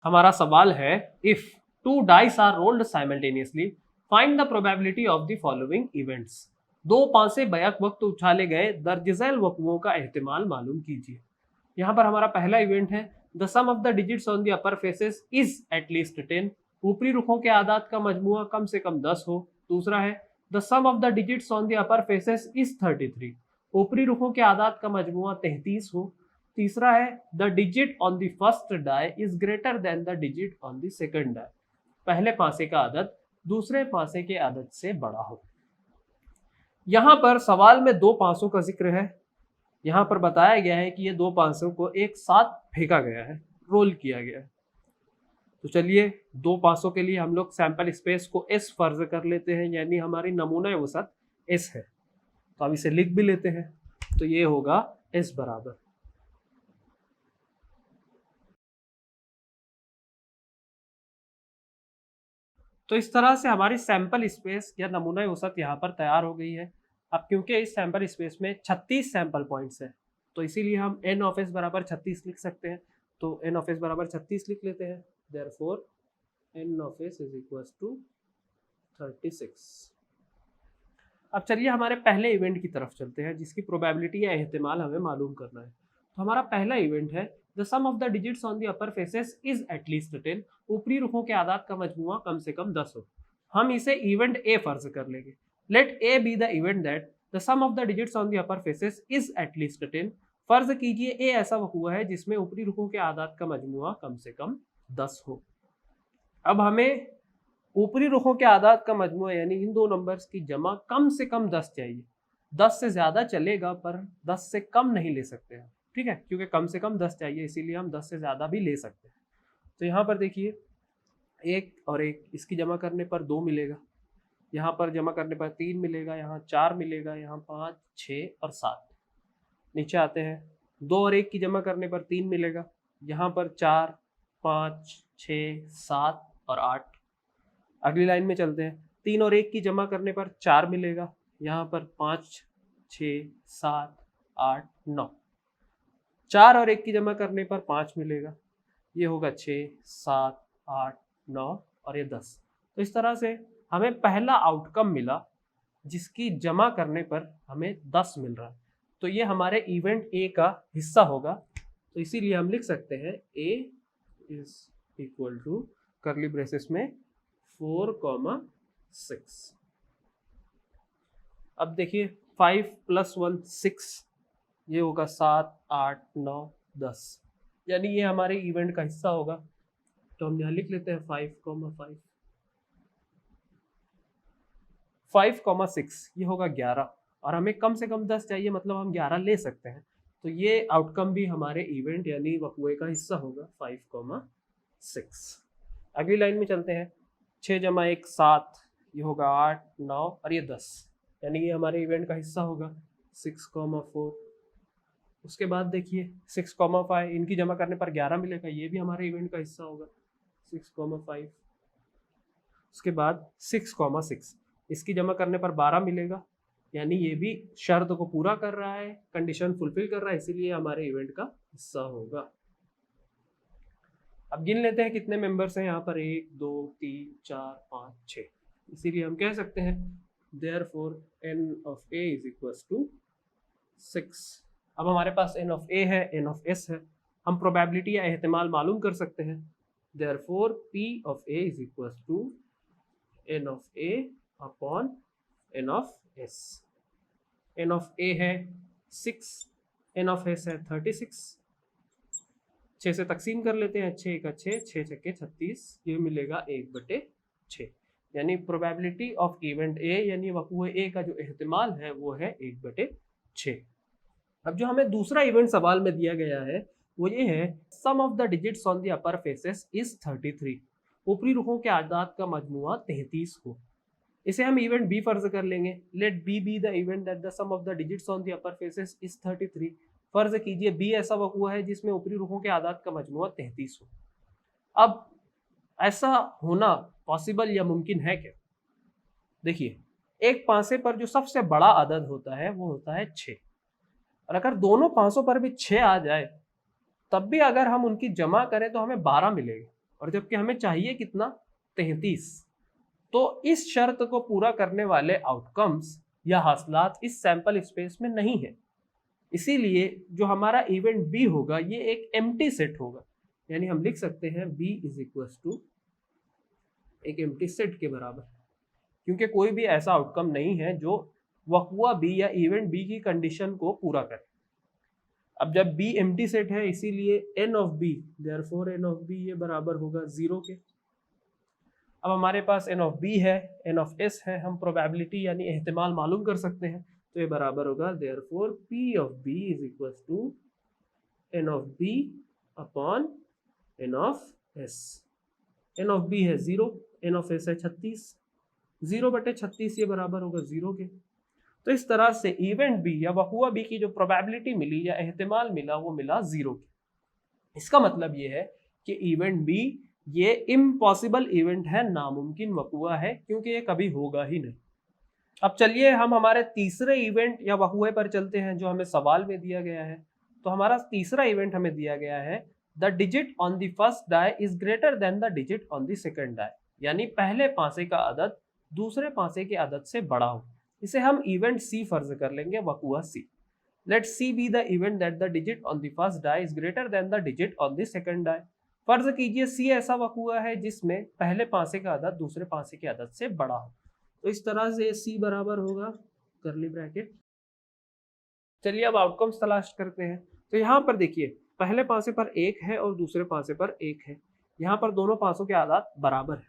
हमारा सवाल है, if two dice are rolled simultaneously find the probability of the following events. दो पांसे बैक वक्त उछाले गए, दर्ज झैल वक़्तों का एहतिमाल मालूम कीजिए। यहाँ पर हमारा पहला इवेंट है, the sum of the digits on the upper faces is at least 10। ऊपरी रुखों के आदाद का मजमुआ कम से कम 10 हो। दूसरा है, the sum of the digits on the upper faces is 33। ऊपरी रुखों के आदाद का मजमुआ 33 हो। तीसरा है, the digit on the first die is greater than the digit on the second die. पहले पासे का आदद दूसरे पासे के आदद से बड़ा हो। यहां पर सवाल में दो पासों का जिक्र है। यहां पर बताया गया है कि ये दो पासों को एक साथ फेंका गया है, रोल किया गया है। तो चलिए, दो पासों के लिए हम लोग सैंपल स्पेस को एस फर्ज कर लेते हैं, यानी हमारी नमूना वसत एस है। तो हम इसे लिख भी लेते हैं, तो ये होगा एस बराबर। तो इस तरह से हमारी सैंपल स्पेस या नमूना औसत यहाँ पर तैयार हो गई है। अब क्योंकि इस सैंपल स्पेस में 36 सैंपल पॉइंट्स हैं, तो इसीलिए हम एन ऑफ एस बराबर 36 लिख सकते हैं। तो एन ऑफ एस बराबर 36 लिख लेते हैं। Therefore N of S is equals to 36। अब चलिए हमारे पहले इवेंट की तरफ चलते हैं, जिसकी प्रोबेबिलिटी या एहतिमाल हमें मालूम करना है। तो हमारा पहला इवेंट है, the sum of the digits on the upper faces is at least 10। ऊपरी रुखों के आदाद का मजमुआ कम से कम 10 हो। हम इसे इवेंट ए फर्ज कर लेंगे। Let A be the event that the sum of the digits on the upper faces is at least 10। फर्ज कीजिए ए ऐसा हुआ है जिसमें ऊपरी रुखों के आदाद का मजमुआ कम से कम 10 हो। अब हमें ऊपरी रुखों के आदाद का मजमुआ यानी इन दो नंबर्स की जमा कम से कम 10 चाहिए। 10 से ज्यादा चलेगा पर 10 से कम नहीं ले सकते हैं, ठीक है, क्योंकि कम से कम 10 चाहिए, इसीलिए हम 10 से ज्यादा भी ले सकते हैं। तो यहाँ पर देखिए, एक और एक, इसकी जमा करने पर 2 मिलेगा, यहाँ पर जमा करने पर 3 मिलेगा, यहाँ 4 मिलेगा, यहाँ 5, 6 और 7। नीचे आते हैं, 2 और 1 की जमा करने पर 3 मिलेगा, यहाँ पर 4, 5, 6, 7 और 8। अगली लाइन में चलते हैं, 3 और 1 की जमा करने पर 4 मिलेगा, यहाँ पर 5, 6, 7, 8, 9। 4 और 1 की जमा करने पर 5 मिलेगा, ये होगा 6, 7, 8, 9 और ये 10। तो इस तरह से हमें पहला आउटकम मिला, जिसकी जमा करने पर हमें 10 मिल रहा है। तो ये हमारे इवेंट ए का हिस्सा होगा। तो इसीलिए हम लिख सकते हैं A is equal to curly braces में 4,6। अब देखिए, 5 + 1 6, ये होगा 7, 8, 9, 10, यानी ये हमारे इवेंट का हिस्सा होगा। तो हम यहाँ लिख लेते हैं 5,5। 5,6 ये होगा 11, और हमें कम से कम 10 चाहिए, मतलब हम 11 ले सकते हैं। तो ये आउटकम भी हमारे इवेंट यानी वक़्वे का हिस्सा होगा, 5,6। अगली लाइन में चलते हैं, 6 + 1 7, ये होगा 8, 9 और ये 10, यानी ये हमारे इवेंट का हिस्सा होगा, 6,4। उसके बाद देखिए 6,5, इनकी जमा करने पर 11 मिलेगा, ये भी हमारे इवेंट का हिस्सा होगा, 6,5। उसके बाद 6,6, इसकी जमा करने पर 12 मिलेगा, यानी ये भी शर्त को पूरा कर रहा है, कंडीशन फुलफिल कर रहा है, इसीलिए हमारे इवेंट का हिस्सा होगा। अब गिन लेते हैं कितने मेंबर्स हैं यहाँ पर, 1, 2, 3, 4, 5, 6। इसीलिए हम कह सकते हैं therefore n of a is equals to 6। अब हमारे पास n of a है, n of s है, हम प्रोबेबिलिटी या एहतिमाल मालूम कर सकते हैं। therefore p of a is equals to n of a upon n of s। n of a है 6, n of s है 36। 6 से तकसीम कर लेते हैं, 6 का 6, 6 छक्के 36, ये मिलेगा 1/6। यानी प्रोबेबिलिटी ऑफ इवेंट ए यानी वक़्वे ए का जो एहतिमाल है वो है 1/6। अब जो हमें दूसरा इवेंट सवाल में दिया गया है वो ये है, sum of the digits on the upper faces is 33। ऊपरी रुखों के आदाद का मजमुआ 33 हो। इसे हम इवेंट बी फर्ज कर लेंगे। Let B be the event that the sum of the digits on the upper faces is 33। फर्ज कीजिए बी ऐसा वक़्वा है जिसमें ऊपरी रुखों के आदाद का मजमुआ 33 हो। अब ऐसा होना पॉसिबल या मुमकिन है क्या? देखिए, एक पांसे पर जो सबसे बड़ा अदद होता है वो होता है 6, और अगर दोनों पांसों पर भी 6 आ जाए तब भी अगर हम उनकी जमा करें तो हमें 12 मिलेगा। और जबकि हमें चाहिए कितना, 33। तो इस शर्त को पूरा करने वाले आउटकम्स या हासिलात इस सैंपल स्पेस में नहीं है। इसीलिए जो हमारा इवेंट बी होगा ये एक एम्प्टी सेट होगा, यानी हम लिख सकते हैं बी इज इक्वल टू एक एम्प्टी सेट के बराबर, क्योंकि कोई भी ऐसा आउटकम नहीं है जो वक़्वा बी या इवेंट बी की कंडीशन को पूरा करे। अब जब बी एम्प्टी सेट है इसीलिए N of B, therefore N of B ये बराबर होगा 0 के। अब हमारे पास एन ऑफ बी है, एन ऑफ एस है, हम प्रोबेबिलिटी यानी एहतिमाल मालूम कर सकते हैं, तो ये बराबर होगा therefore P of B is equal to N of B upon N of S. N of B है 0, एन ऑफ एस है 36, 0/36 ये बराबर होगा 0 के। तो इस तरह से इवेंट बी या वक़्वा बी की जो प्रोबेबिलिटी मिली या एहतिमाल मिला वो मिला 0 के। इसका मतलब ये है कि इवेंट बी ये इम्पॉसिबल इवेंट है, नामुमकिन वक़्वा है, क्योंकि ये कभी होगा ही नहीं। अब चलिए हम हमारे तीसरे इवेंट या वक़्वे पर चलते हैं जो हमें सवाल में दिया गया है। तो हमारा तीसरा इवेंट हमें दिया गया है the digit on the first die is greater than the digit on the second die, यानी पहले पासे का अदद दूसरे पासे के अदद से बड़ा हो। इसे हम इवेंट सी फर्ज कर लेंगे, वक़्वा C. Let C be the event that the digit on the first die is greater than the digit on the second die. फर्ज कीजिए सी ऐसा वक़्वा है जिसमें पहले पासे का अदद दूसरे पासे के अदद से बड़ा हो। तो इस तरह से सी बराबर होगा करली ब्रैकेट। चलिए अब आउटकम्स तलाश करते हैं। तो यहाँ पर देखिए पहले पासे पर 1 है और दूसरे पासे पर 1 है, यहाँ पर दोनों पासों के आदाद बराबर है।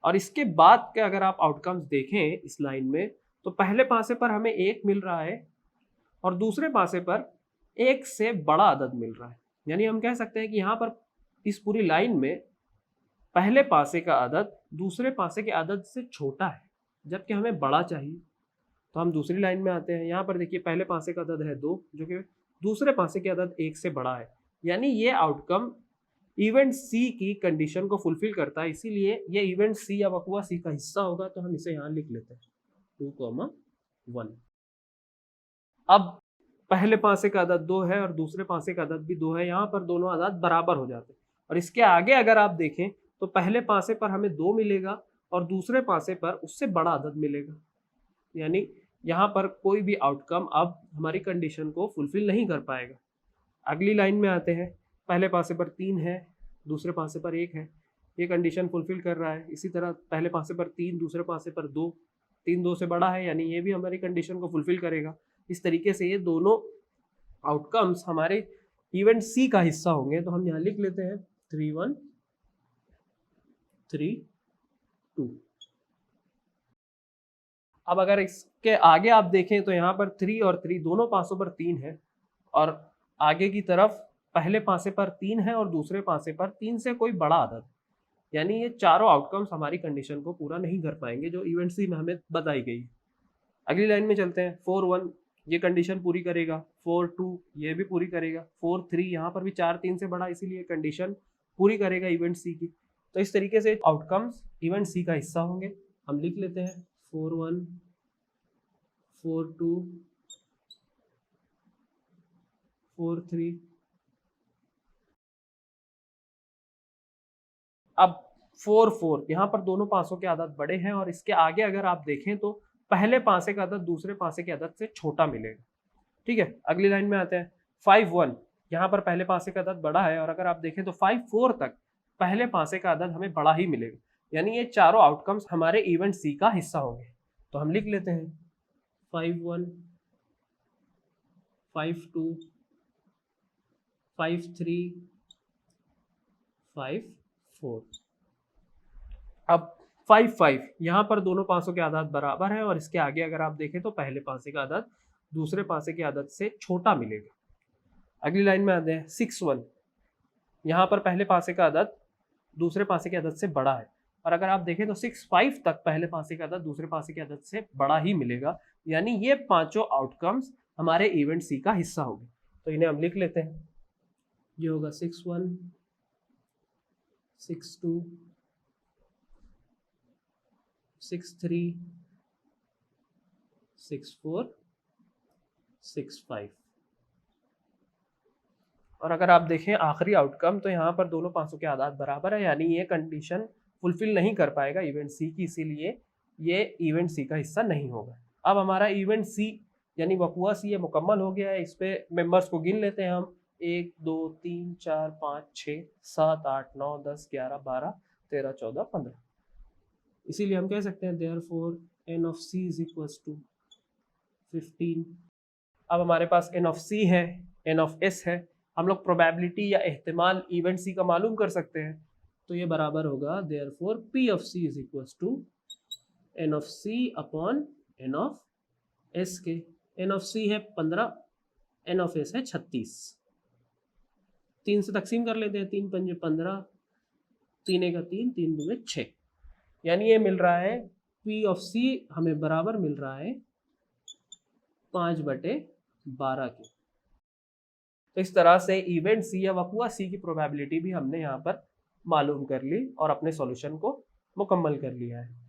और इसके बाद के अगर आप आउटकम्स देखें इस लाइन में, तो पहले पासे पर हमें 1 मिल रहा है और दूसरे पासे पर 1 से बड़ा अदद मिल रहा है। यानी हम कह सकते हैं कि यहाँ पर इस पूरी लाइन में पहले पासे का अदद दूसरे पासे के अदद से छोटा है, जबकि हमें बड़ा चाहिए। तो हम दूसरी लाइन में आते हैं। यहाँ पर देखिए पहले पासे का अदद है 2 जो कि दूसरे पासे के अदद 1 से बड़ा है, यानी ये आउटकम इवेंट सी की कंडीशन को फुलफिल करता है, इसीलिए ये इवेंट सी या वक़्वा सी का हिस्सा होगा। तो हम इसे यहाँ लिख लेते हैं 2,1। अब पहले पासे का अदद 2 है और दूसरे पासे का अदद भी 2 है, यहाँ पर दोनों अदद बराबर हो जाते हैं। और इसके आगे अगर आप देखें तो पहले पासे पर हमें 2 मिलेगा और दूसरे पासे पर उससे बड़ा अदद मिलेगा, यानी यहाँ पर कोई भी आउटकम अब हमारी कंडीशन को फुलफिल नहीं कर पाएगा। अगली लाइन में आते हैं। पहले पासे पर 3 है, दूसरे पासे पर 1 है, ये कंडीशन फुलफिल कर रहा है। इसी तरह पहले पासे पर 3, दूसरे पासे पर 2, 3 2 से बड़ा है, यानी ये भी हमारी कंडीशन को फुलफिल करेगा। इस तरीके से ये दोनों आउटकम्स हमारे इवेंट सी का हिस्सा होंगे। तो हम यहाँ लिख लेते हैं 3 1 3 2। अब अगर इसके आगे आप देखें तो यहाँ पर 3 और 3 दोनों पासों पर 3 है और आगे की तरफ पहले पासे पर 3 है और दूसरे पासे पर 3 से कोई बड़ा अदद, यानी ये चारों आउटकम्स हमारी कंडीशन को पूरा नहीं कर पाएंगे जो इवेंट सी में हमें बताई गई। अगली लाइन में चलते हैं। 4 1 ये कंडीशन पूरी करेगा, 4 2 ये भी पूरी करेगा, 4 3 यहाँ पर भी 4 3 से बड़ा, इसीलिए कंडीशन पूरी करेगा इवेंट सी की। तो इस तरीके से आउटकम्स इवेंट सी का हिस्सा होंगे। हम लिख लेते हैं 4 1 4 2 4 3। अब 4 4 यहाँ पर दोनों पासों के अदद बड़े हैं और इसके आगे अगर आप देखें तो पहले पासे का अदद दूसरे पासे के अदद से छोटा मिलेगा। ठीक है, अगली लाइन में आते हैं। 5 1 यहाँ पर पहले पासे का अदद बड़ा है और अगर आप देखें तो 5 4 तक पहले पासे का अदद हमें बड़ा ही मिलेगा, यानी ये चारों आउटकम्स हमारे इवेंट सी का हिस्सा होंगे। तो हम लिख लेते हैं 5 1 5 2 5 3 5 4। अब 5 5 यहाँ पर दोनों पासों के आदाद बराबर है और इसके आगे अगर आप देखें तो पहले पासे का आदाद दूसरे पासे के आदाद से छोटा मिलेगा। अगली लाइन में आते हैं। 6 1 यहाँ पर पहले पासे का आदाद दूसरे पासे के आदाद से बड़ा है और अगर आप देखें तो 6 5 तक पहले पासे का आदाद दूसरे पासे के आदाद से बड़ा ही मिलेगा, यानी ये पांचों आउटकम्स हमारे इवेंट सी का हिस्सा होंगे। तो इन्हें हम लिख लेते हैं। ये होगा 6 1 6 2 6 3 6 4 6 5। और अगर आप देखें आखिरी आउटकम तो यहाँ पर दोनों पासों के आदाद बराबर है, यानी ये कंडीशन फुलफिल नहीं कर पाएगा इवेंट सी की, इसीलिए ये इवेंट सी का हिस्सा नहीं होगा। अब हमारा इवेंट सी यानी वकुआ सी ये मुकम्मल हो गया है। इस पे मेंबर्स को गिन लेते हैं हम, 1 2 3 4 5 6 7 8 9 10 11 12 13 14 15। इसीलिए हम कह सकते हैं therefore n of c is equals to 15। अब हमारे पास n ऑफ c है, n ऑफ s है, हम लोग प्रोबेबिलिटी या एहतिमाल इवेंट सी का मालूम कर सकते हैं, तो ये बराबर होगा therefore p of c is equals to n of c upon n of s के। n ऑफ c है 15, n ऑफ s है 36। 3 से तकसीम कर लेते हैं, 3 पंजे 15, 3 एक 3, 3 दूने 6, यानी ये मिल रहा है p ऑफ c हमें बराबर मिल रहा है 5/12 के। तो इस तरह से इवेंट सी या वकुआ सी की प्रोबेबिलिटी भी हमने यहाँ पर मालूम कर ली और अपने सॉल्यूशन को मुकम्मल कर लिया है।